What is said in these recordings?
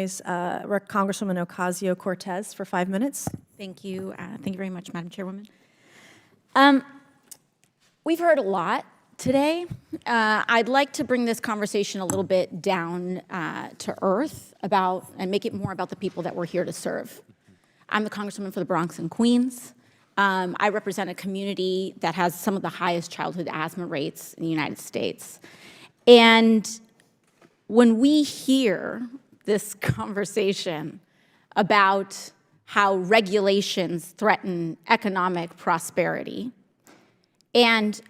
recognize Congresswoman Ocasio-Cortez for 5 minutes. Thank you. Thank you very much, Madam Chairwoman. We've heard a lot today. I'd like to bring this conversation a little bit down to earth and make it more about the people that we're here to serve. I'm the Congresswoman for the Bronx and Queens. I represent a community that has some of the highest childhood asthma rates in the United States. And when we hear this conversation about how regulations threaten economic prosperity, and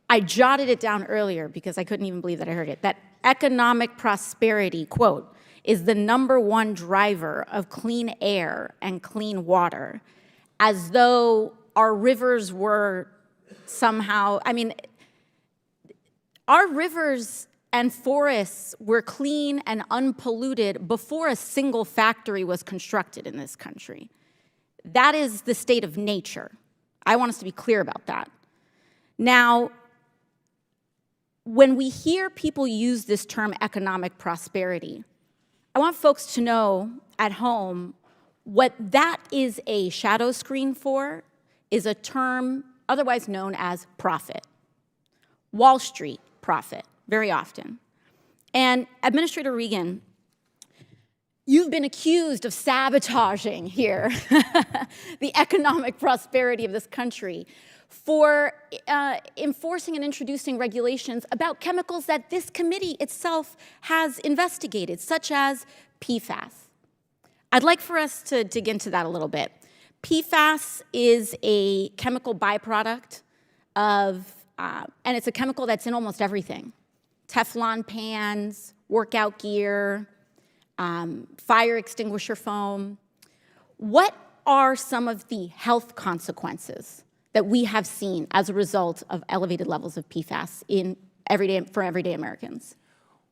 I jotted it down earlier because I couldn't even believe that I heard it, that economic prosperity, quote, is the #1 driver of clean air and clean water, as though our rivers were somehow, I mean, our rivers and forests were clean and unpolluted before a single factory was constructed in this country. That is the state of nature. I want us to be clear about that. Now, when we hear people use this term economic prosperity, I want folks to know at home what that is a shadow screen for is a term otherwise known as profit. Wall Street profit, very often. And Administrator Regan, you've been accused of sabotaging here the economic prosperity of this country for enforcing and introducing regulations about chemicals that this committee itself has investigated, such as PFAS. I'd like for us to dig into that a little bit. PFAS is a chemical byproduct of, and it's a chemical that's in almost everything. Teflon pans, workout gear, fire extinguisher foam. What are some of the health consequences that we have seen as a result of elevated levels of PFAS for everyday Americans?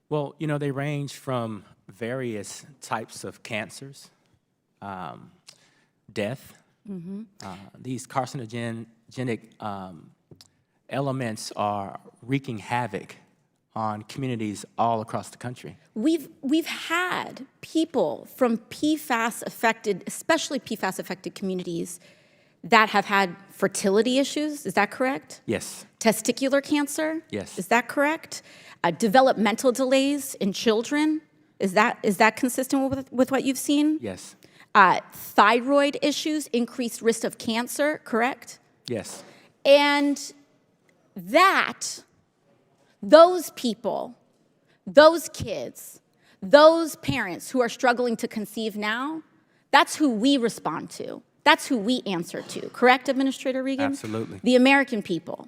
Well, you know, they range from various types of cancers, death. Mm-hmm. These carcinogenic elements are wreaking havoc on communities all across the country. We've had people from PFAS-affected, especially PFAS-affected communities, that have had fertility issues. Is that correct? Yes. Testicular cancer? Yes. Is that correct? Developmental delays in children? Is that consistent with what you've seen? Yes. Thyroid issues, increased risk of cancer, correct? Yes. And those people, those kids, those parents who are struggling to conceive now, that's who we respond to. That's who we answer to, correct, Administrator Regan? Absolutely. The American people.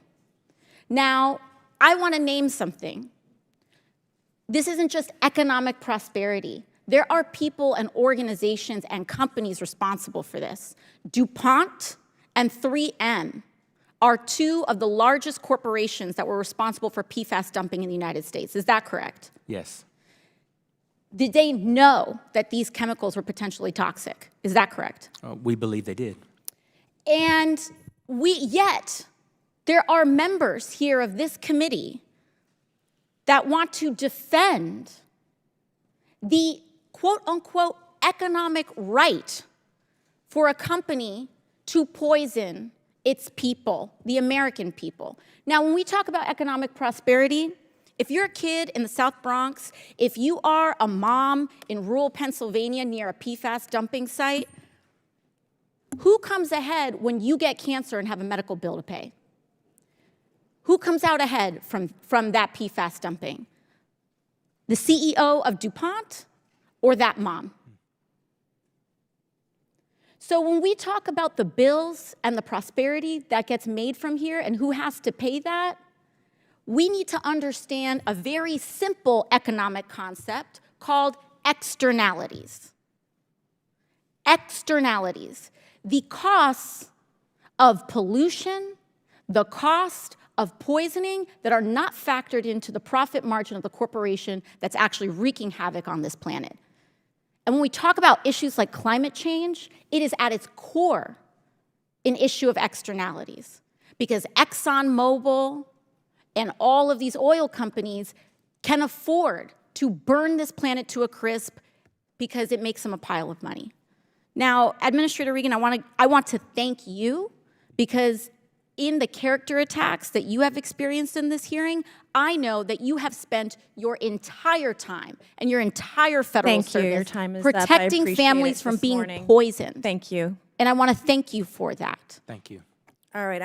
Now, I want to name something. This isn't just economic prosperity. There are people and organizations and companies responsible for this. DuPont and 3M are two of the largest corporations that were responsible for PFAS dumping in the United States. Is that correct? Yes. Did they know that these chemicals were potentially toxic? Is that correct? We believe they did. And yet, there are members here of this committee that want to defend the quote-unquote economic right for a company to poison its people, the American people. Now, when we talk about economic prosperity, if you're a kid in the South Bronx, if you are a mom in rural Pennsylvania near a PFAS dumping site, who comes ahead when you get cancer and have a medical bill to pay? Who comes out ahead from that PFAS dumping? The CEO of DuPont or that mom? So when we talk about the bills and the prosperity that gets made from here and who has to pay that, we need to understand a very simple economic concept called externalities. Externalities, the costs of pollution, the cost of poisoning that are not factored into the profit margin of the corporation that's actually wreaking havoc on this planet. And when we talk about issues like climate change, it is at its core an issue of externalities, because ExxonMobil and all of these oil companies can afford to burn this planet to a crisp because it makes them a pile of money. Now, Administrator Regan, I want to thank you because in the character attacks that you have experienced in this hearing, I know that you have spent your entire time and your entire federal Thank you. service Your time is up. I protecting appreciate families it from this being morning. poisoned. Thank you. And I want to thank you for that. Thank you. All right.